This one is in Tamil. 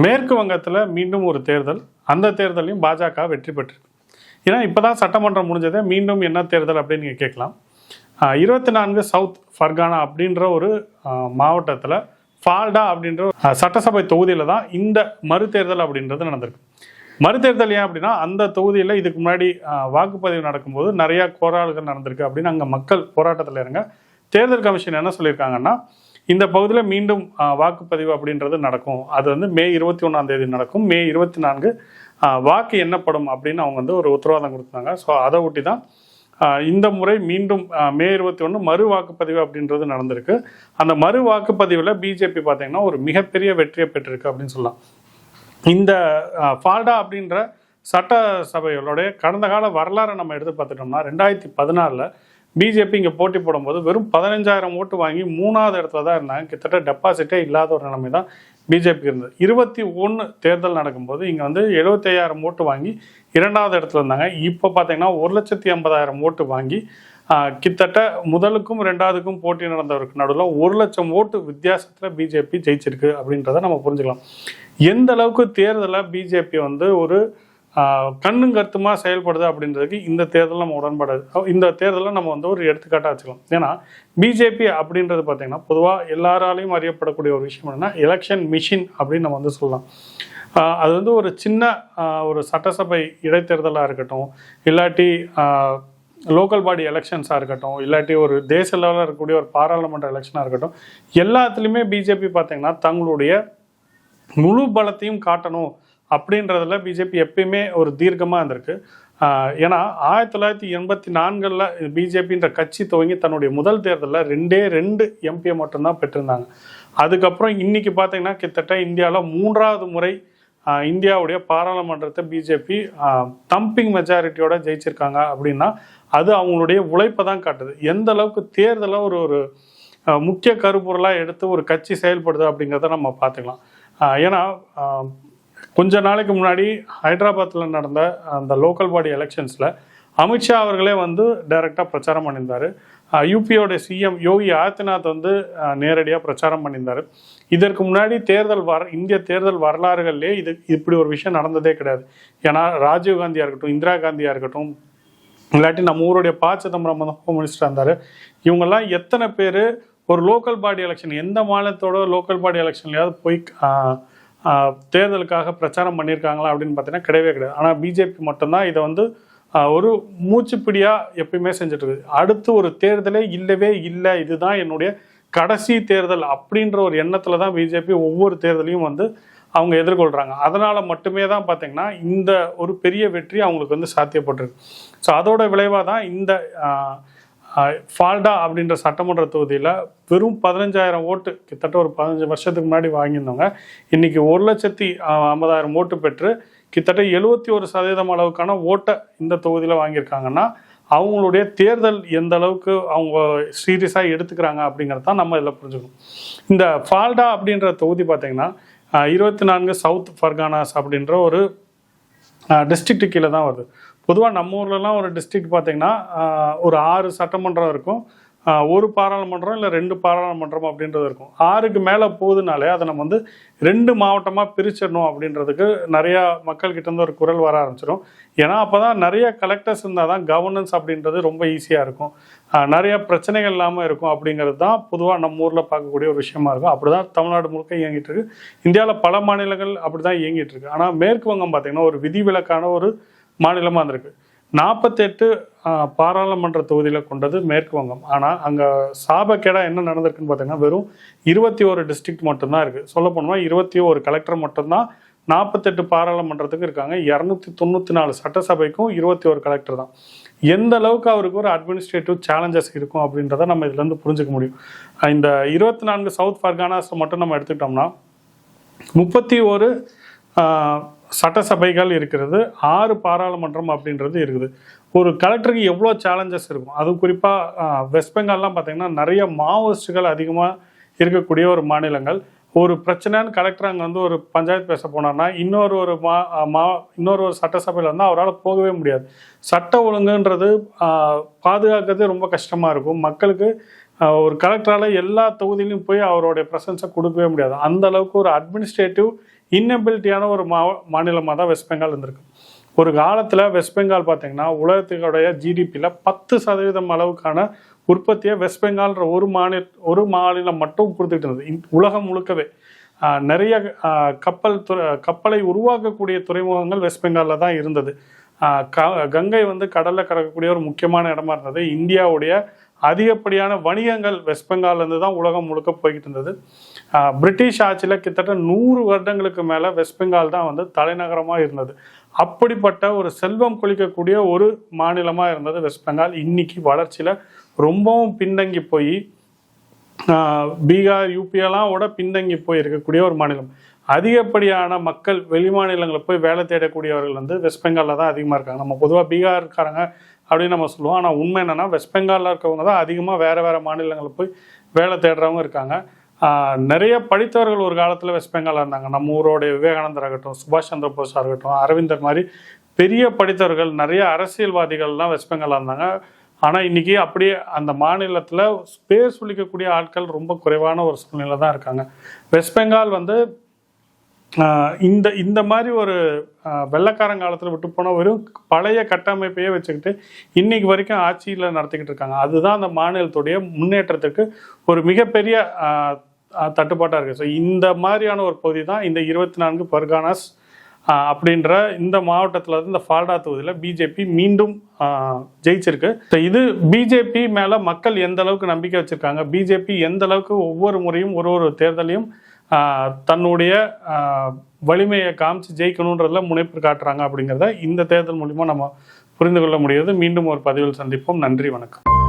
மேற்கு வங்கத்தில் மீண்டும் ஒரு தேர்தல். அந்த தேர்தலையும் பாஜக வெற்றி பெற்றிருக்கு. ஏன்னா இப்போ தான் சட்டமன்றம் முடிஞ்சதே, மீண்டும் என்ன தேர்தல் அப்படின்னு நீங்கள் கேட்கலாம். 24 சவுத் ஃபர்கானா அப்படின்ற ஒரு மாவட்டத்தில் ஃபால்டா அப்படின்ற சட்டசபை தொகுதியில் தான் இந்த மறுதேர்தல் அப்படின்றது நடந்திருக்கு. மறுதேர்தல் ஏன் அப்படின்னா, அந்த தொகுதியில் இதுக்கு முன்னாடி வாக்குப்பதிவு நடக்கும்போது நிறையா கோளாறுகள் நடந்திருக்கு அப்படின்னு அங்கே மக்கள் போராட்டத்தில் இருங்க. தேர்தல் கமிஷன் என்ன சொல்லியிருக்காங்கன்னா, இந்த பகுதியில் மீண்டும் வாக்குப்பதிவு அப்படின்றது நடக்கும். அது வந்து மே 21 நடக்கும். மே 24 வாக்கு எண்ணப்படும் அப்படின்னு அவங்க வந்து ஒரு உத்தரவாதம் கொடுத்தாங்க. ஸோ அதை ஒட்டி தான் இந்த முறை மீண்டும் மே 21 மறு வாக்குப்பதிவு அப்படின்றது நடந்திருக்கு. அந்த மறு வாக்குப்பதிவில் பிஜேபி பார்த்தீங்கன்னா ஒரு மிகப்பெரிய வெற்றியை பெற்றிருக்கு அப்படின்னு சொல்லலாம். இந்த ஃபால்டா அப்படின்ற சட்டசபைகளுடைய கடந்த கால வரலாறை நம்ம எடுத்து பார்த்துட்டோம்னா, 2014 பிஜேபி இங்கே போட்டி போடும்போது வெறும் 15,000 ஓட்டு வாங்கி 3வது இடத்துல தான் இருந்தாங்க. கிட்டத்தட்ட டெபாசிட்டே இல்லாத ஒரு நிலைமை தான் பிஜேபிக்கு இருந்தது. 21 தேர்தல் நடக்கும்போது இங்கே வந்து 75,000 ஓட்டு வாங்கி 2வது இடத்துல இருந்தாங்க. இப்போ பார்த்தீங்கன்னா 1,80,000 ஓட்டு வாங்கி கிட்டத்தட்ட முதலுக்கும் 2வதுக்கும் போட்டி நடந்தவருக்கு நடுவில் 1,00,000 ஓட்டு வித்தியாசத்தில் பிஜேபி ஜெயிச்சிருக்கு அப்படின்றத நம்ம புரிஞ்சுக்கலாம். எந்த அளவுக்கு தேர்தலை பிஜேபி வந்து ஒரு கண்ணும் கருத்துமா செயல்படுது அப்படின்றதுக்கு இந்த தேர்தல் நம்ம உடன்படாது. இந்த தேர்தலை நம்ம வந்து ஒரு எடுத்துக்காட்டாக வச்சுக்கலாம். ஏன்னா பிஜேபி அப்படின்றது பார்த்தீங்கன்னா பொதுவாக எல்லாராலையும் அறியப்படக்கூடிய ஒரு விஷயம் என்னன்னா, எலெக்ஷன் மிஷின் அப்படின்னு நம்ம வந்து சொல்லலாம். அது வந்து ஒரு சின்ன ஒரு சட்டசபை இடைத்தேர்தலாக இருக்கட்டும், இல்லாட்டி லோக்கல் பாடி எலெக்ஷன்ஸாக இருக்கட்டும், இல்லாட்டி ஒரு தேச லெவலில் இருக்கக்கூடிய ஒரு பாராளுமன்ற எலெக்ஷனாக இருக்கட்டும், எல்லாத்துலேயுமே பிஜேபி பார்த்தீங்கன்னா தங்களுடைய முழு பலத்தையும் காட்டணும் அப்படின்றதுல பிஜேபி எப்பயுமே ஒரு தீர்க்கமாக இருந்திருக்கு. ஏன்னா 1984 பிஜேபின்ற கட்சி துவங்கி தன்னுடைய முதல் தேர்தலில் 2 எம்பியை மட்டும்தான் பெற்றிருந்தாங்க. அதுக்கப்புறம் இன்னைக்கு பார்த்தீங்கன்னா கிட்டத்தட்ட இந்தியாவில் 3வது முறை இந்தியாவுடைய பாராளுமன்றத்தை பிஜேபி தம்பிங் மெஜாரிட்டியோட ஜெயிச்சிருக்காங்க அப்படின்னா அது அவங்களுடைய உழைப்பை தான் காட்டுது. எந்த அளவுக்கு தேர்தலை ஒரு முக்கிய கருப்பொருளாக எடுத்து ஒரு கட்சி செயல்படுது அப்படிங்கிறத நம்ம பார்த்துக்கலாம். ஏன்னா கொஞ்ச நாளைக்கு முன்னாடி ஹைதராபாத்தில் நடந்த அந்த லோக்கல் பாடி எலெக்ஷன்ஸில் அமித்ஷா அவர்களே வந்து டைரெக்டாக பிரச்சாரம் பண்ணியிருந்தார். யூபியோட சிஎம் யோகி ஆதித்யநாத் வந்து நேரடியாக பிரச்சாரம் பண்ணியிருந்தார். இதற்கு முன்னாடி இந்திய தேர்தல் வரலாறுகள்லேயே இப்படி ஒரு விஷயம் நடந்ததே கிடையாது. ஏன்னா ராஜீவ்காந்தியாக இருக்கட்டும், இந்திரா காந்தியாக இருக்கட்டும், இல்லாட்டி நம்ம ஊருடைய சிதம்பரம் வந்து ஹோம் மினிஸ்டராக இருந்தார். இவங்கெல்லாம் எத்தனை பேர் ஒரு லோக்கல் பாடி எலெக்ஷன், எந்த மாநிலத்தோட லோக்கல் பாடி எலெக்ஷன்லையாவது போய் தேர்தலுக்காக பிரச்சாரம் பண்ணியிருக்காங்களா அப்படின்னு பார்த்தீங்கன்னா கிடையவே கிடையாது. ஆனால் பிஜேபி மட்டும்தான் இதை வந்து ஒரு மூச்சுப்பிடியாக எப்பயுமே செஞ்சுட்டு இருக்குது. அடுத்து ஒரு தேர்தலே இல்லவே இல்லை, இதுதான் என்னுடைய கடைசி தேர்தல் அப்படின்ற ஒரு எண்ணத்தில் தான் பிஜேபி ஒவ்வொரு தேர்தலையும் வந்து அவங்க எதிர்கொள்கிறாங்க. அதனால் மட்டுமே தான் பார்த்தீங்கன்னா இந்த ஒரு பெரிய வெற்றி அவங்களுக்கு வந்து சாத்தியப்பட்டிருக்கு. ஸோ அதோட விளைவாக தான் இந்த ஃபால்டா அப்படின்ற சட்டமன்ற தொகுதியில் வெறும் 15,000 ஓட்டு, கிட்டத்தட்ட ஒரு 15 வருஷத்துக்கு முன்னாடி வாங்கியிருந்தவங்க இன்னைக்கு 1,50,000 ஓட்டு பெற்று கிட்டத்தட்ட 71% அளவுக்கான ஓட்டை இந்த தொகுதியில் வாங்கியிருக்காங்கன்னா அவங்களுடைய தேர்தல் எந்த அளவுக்கு அவங்க சீரியஸாக எடுத்துக்கிறாங்க அப்படிங்கிறது தான் நம்ம இதில் புரிஞ்சுக்கணும். இந்த ஃபால்டா அப்படின்ற தொகுதி பார்த்திங்கன்னா 24 சவுத் ஃபர்கானாஸ் அப்படின்ற ஒரு டிஸ்ட்ரிக்ட் கீழே தான் வருது. பொதுவாக நம்ம ஊர்லலாம் ஒரு டிஸ்ட்ரிக்ட் பார்த்திங்கன்னா ஒரு 6 சட்டமன்றம் இருக்கும், ஒரு பாராளுமன்றம் இல்லை 2 பாராளுமன்றம் அப்படின்றது இருக்கும். 6க்கு மேலே போகுதுனாலே அதை நம்ம வந்து 2 மாவட்டமாக பிரிச்சிடணும் அப்படின்றதுக்கு நிறையா மக்கள்கிட்டேருந்து ஒரு குரல் வர ஆரம்பிச்சிடும். ஏன்னா அப்போ தான் நிறைய கலெக்டர்ஸ் இருந்தால் தான் கவர்னன்ஸ் அப்படின்றது ரொம்ப ஈஸியாக இருக்கும், நிறைய பிரச்சனைகள் இல்லாமல் இருக்கும் அப்படிங்கிறது தான் பொதுவாக நம்ம ஊரில் பார்க்கக்கூடிய ஒரு விஷயமா இருக்கும். அப்படி தான் தமிழ்நாடு முழுக்க இயங்கிட்டு இருக்கு. இந்தியாவில் பல மாநிலங்கள் அப்படி தான் இயங்கிட்டு இருக்கு. ஆனால் மேற்கு வங்கம் பார்த்திங்கன்னா ஒரு விதிவிலக்கான ஒரு மாநிலமாக இருந்திருக்கு. 48 பாராளுமன்ற தொகுதியில் கொண்டது மேற்கு வங்கம். ஆனால் அங்கே சாபக்கேடாக என்ன நடந்திருக்குன்னு பார்த்தீங்கன்னா வெறும் 21 டிஸ்ட்ரிக்ட் மட்டும்தான் இருக்குது. சொல்ல போனோம்னா 21 கலெக்டர் மட்டும்தான் 48 பாராளுமன்றத்துக்கு இருக்காங்க. 294 சட்டசபைக்கும் 21 கலெக்டர் தான். எந்த அளவுக்கு அவருக்கு ஒரு அட்மினிஸ்ட்ரேட்டிவ் சேலஞ்சஸ் இருக்கும் அப்படின்றத நம்ம இதுலேருந்து புரிஞ்சுக்க முடியும். இந்த 24 சவுத் ஃபர்கானாஸ் மட்டும் நம்ம எடுத்துக்கிட்டோம்னா 31 சட்டசபைகள் இருக்கிறது, 6 பாராளுமன்றம் அப்படின்றது இருக்குது. ஒரு கலெக்டருக்கு எவ்வளோ சேலஞ்சஸ் இருக்கும். அதுவும் குறிப்பாக வெஸ்ட் பெங்கால்லாம் பார்த்திங்கன்னா நிறைய மாவோயிஸ்டுகள் அதிகமாக இருக்கக்கூடிய ஒரு மாநிலங்கள். ஒரு பிரச்சனைன்னு கலெக்டர் அங்கே வந்து ஒரு பஞ்சாயத்து பேச போனார்னா இன்னொரு சட்டசபையில் இருந்தால் அவரால் போகவே முடியாது. சட்ட ஒழுங்குன்றது பாதுகாக்கிறது ரொம்ப கஷ்டமாக இருக்கும். மக்களுக்கு ஒரு கலெக்டரால் எல்லா தொகுதியிலையும் போய் அவருடைய ப்ரெசன்ஸை கொடுக்கவே முடியாது. அந்த அளவுக்கு ஒரு அட்மினிஸ்ட்ரேட்டிவ் இன்னபிலிட்டியான ஒரு மாநிலமாக தான் வெஸ்ட் பெங்கால் இருந்திருக்கு. ஒரு காலத்தில் வெஸ்ட் பெங்கால் பார்த்தீங்கன்னா உலகத்துடைய ஜிடிபியில் 10% அளவுக்கான உற்பத்தியை வெஸ்ட் பெங்கால்ன்ற ஒரு மாநிலம் மட்டும் கொடுத்துக்கிட்டு இருந்தது. உலகம் முழுக்கவே நிறைய கப்பலை உருவாக்கக்கூடிய துறைமுகங்கள் வெஸ்ட் பெங்காலில் தான் இருந்தது. கங்கை கடலில் கடக்கக்கூடிய ஒரு முக்கியமான இடமா இருந்தது. இந்தியாவுடைய அதிகப்படியான வணிகங்கள் வெஸ்ட் பெங்கால்லேருந்து தான் உலகம் முழுக்க போய்கிட்டு இருந்தது. பிரிட்டிஷ் ஆட்சியில் கிட்டத்தட்ட 100 வருடங்களுக்கு மேலே வெஸ்ட் பெங்கால் தான் தலைநகரமாக இருந்தது. அப்படிப்பட்ட ஒரு செல்வம் கொளிக்கக்கூடிய ஒரு மாநிலமாக இருந்தது வெஸ்ட் பெங்கால். இன்னைக்கு வளர்ச்சியில் ரொம்பவும் பின்தங்கி போய் பீகார் யூபியெல்லாம் விட பின்தங்கி போய் இருக்கக்கூடிய ஒரு மாநிலம். அதிகப்படியான மக்கள் வெளி மாநிலங்களில் போய் வேலை தேடக்கூடியவர்கள் வெஸ்ட் பெங்காலில் தான் அதிகமாக இருக்காங்க. நம்ம பொதுவாக பீகார்காரங்க அப்படின்னு நம்ம சொல்லுவோம். ஆனால் உண்மை என்னென்னா வெஸ்ட் பெங்காலில் இருக்கவங்க தான் அதிகமாக வேறு மாநிலங்களில் போய் வேலை தேடுறவங்க இருக்காங்க. நிறைய படித்தவர்கள் ஒரு காலத்தில் வெஸ்ட் பெங்காலில் இருந்தாங்க. நம்ம ஊரோடைய விவேகானந்தர் ஆகட்டும், சுபாஷ் சந்திர போஸாக இருக்கட்டும், அரவிந்தர் மாதிரி பெரிய படித்தவர்கள், நிறைய அரசியல்வாதிகள்லாம் வெஸ்ட் பெங்காலில் இருந்தாங்க. ஆனால் இன்றைக்கி அப்படியே அந்த மாநிலத்தில் பேர் சொல்லிக்கக்கூடிய ஆட்கள் ரொம்ப குறைவான ஒரு சூழ்நிலை தான் இருக்காங்க. வெஸ்ட் பெங்கால் இந்த மாதிரி ஒரு வெள்ளைக்காரங்காலத்தில் விட்டு போன ஒரு பழைய கட்டமைப்பையே வச்சுக்கிட்டு இன்னைக்கு வரைக்கும் ஆட்சியில் நடத்திக்கிட்டு இருக்காங்க. அதுதான் அந்த மாநிலத்துடைய முன்னேற்றத்துக்கு ஒரு மிகப்பெரிய தட்டுப்பாட்டாக இருக்குது. ஸோ இந்த மாதிரியான ஒரு பகுதி தான் இந்த 24 பர்கானாஸ் அப்படின்ற இந்த மாவட்டத்தில் இந்த ஃபால்டா தொகுதியில் பிஜேபி மீண்டும் ஜெயிச்சிருக்கு. இது பிஜேபி மேலே மக்கள் எந்த அளவுக்கு நம்பிக்கை வச்சுருக்காங்க, பிஜேபி எந்த அளவுக்கு ஒவ்வொரு முறையும் ஒரு தேர்தலையும் தன்னுடைய வலிமையை காமிச்சு ஜெயிக்கணுன்றதுல முனைப்பு காட்டுறாங்க அப்படிங்கிறத இந்த தேர்தல் மூலிமா நம்ம புரிந்து கொள்ள முடியாது. மீண்டும் ஒரு பதிவில் சந்திப்போம். நன்றி, வணக்கம்.